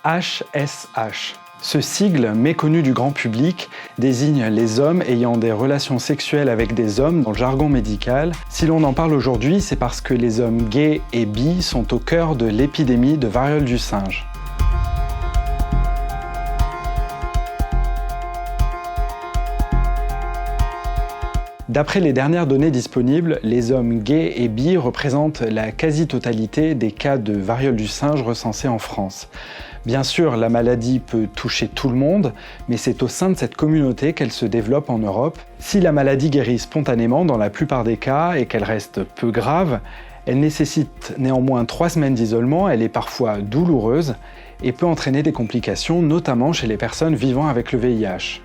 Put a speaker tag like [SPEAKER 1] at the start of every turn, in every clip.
[SPEAKER 1] HSH. Ce sigle, méconnu du grand public, désigne les hommes ayant des relations sexuelles avec des hommes dans le jargon médical. Si l'on en parle aujourd'hui, c'est parce que les hommes gays et bi sont au cœur de l'épidémie de variole du singe. D'après les dernières données disponibles, les hommes gays et bi représentent la quasi-totalité des cas de variole du singe recensés en France. Bien sûr, la maladie peut toucher tout le monde, mais c'est au sein de cette communauté qu'elle se développe en Europe. Si la maladie guérit spontanément dans la plupart des cas et qu'elle reste peu grave, elle nécessite néanmoins 3 semaines d'isolement, elle est parfois douloureuse et peut entraîner des complications, notamment chez les personnes vivant avec le VIH.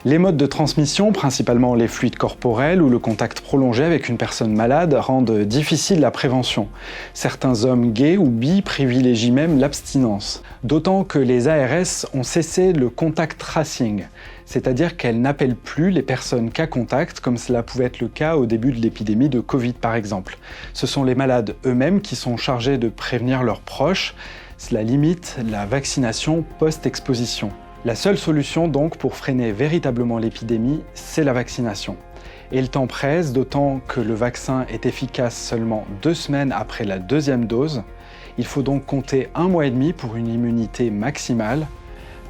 [SPEAKER 1] Les modes de transmission, principalement les fluides corporels ou le contact prolongé avec une personne malade, rendent difficile la prévention. Certains hommes gays ou bi privilégient même l'abstinence. D'autant que les ARS ont cessé le contact tracing, c'est-à-dire qu'elles n'appellent plus les personnes cas contact, comme cela pouvait être le cas au début de l'épidémie de Covid par exemple. Ce sont les malades eux-mêmes qui sont chargés de prévenir leurs proches. Cela limite la vaccination post-exposition. La seule solution donc pour freiner véritablement l'épidémie, c'est la vaccination. Et le temps presse, d'autant que le vaccin est efficace seulement 2 semaines après la 2e dose. Il faut donc compter 1 mois et demi pour une immunité maximale.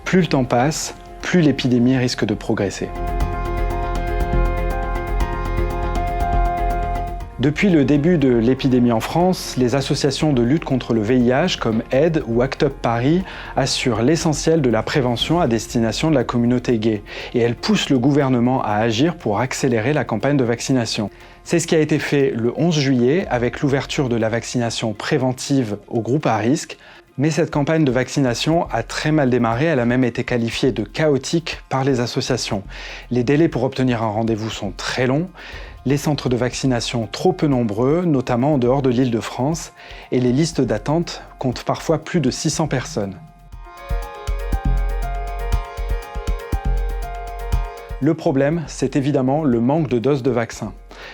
[SPEAKER 1] Plus le temps passe, plus l'épidémie risque de progresser. Depuis le début de l'épidémie en France, les associations de lutte contre le VIH comme AID ou ACT UP Paris assurent l'essentiel de la prévention à destination de la communauté gay et elles poussent le gouvernement à agir pour accélérer la campagne de vaccination. C'est ce qui a été fait le 11 juillet avec l'ouverture de la vaccination préventive aux groupes à risque. Mais cette campagne de vaccination a très mal démarré, elle a même été qualifiée de chaotique par les associations. Les délais pour obtenir un rendez-vous sont très longs, les centres de vaccination trop peu nombreux, notamment en dehors de l'Île-de-France, et les listes d'attente comptent parfois plus de 600 personnes. Le problème, c'est évidemment le manque de doses de vaccins.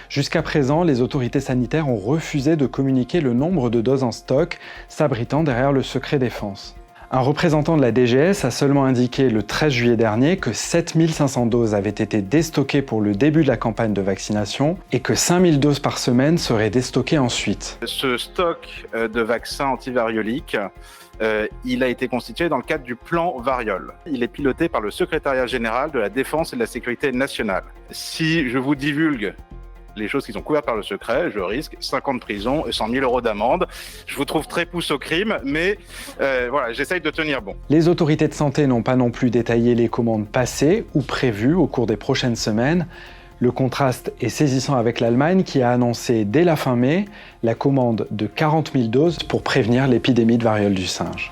[SPEAKER 1] Jusqu'à présent, les autorités sanitaires ont refusé de communiquer le nombre de doses en stock, s'abritant derrière le secret défense. Un représentant de la DGS a seulement indiqué le 13 juillet dernier que 7500 doses avaient été déstockées pour le début de la campagne de vaccination et que 5000 doses par semaine seraient déstockées ensuite.
[SPEAKER 2] Ce stock de vaccins antivarioliques, il a été constitué dans le cadre du plan variole. Il est piloté par le secrétariat général de la Défense et de la Sécurité nationale. Si je vous divulgue les choses qui sont couvertes par le secret, je risque 5 ans de prison et 100 000 € d'amende. Je vous trouve très pousse au crime, mais voilà, j'essaye de tenir bon.
[SPEAKER 1] Les autorités de santé n'ont pas non plus détaillé les commandes passées ou prévues au cours des prochaines semaines. Le contraste est saisissant avec l'Allemagne qui a annoncé dès la fin mai la commande de 40 000 doses pour prévenir l'épidémie de variole du singe.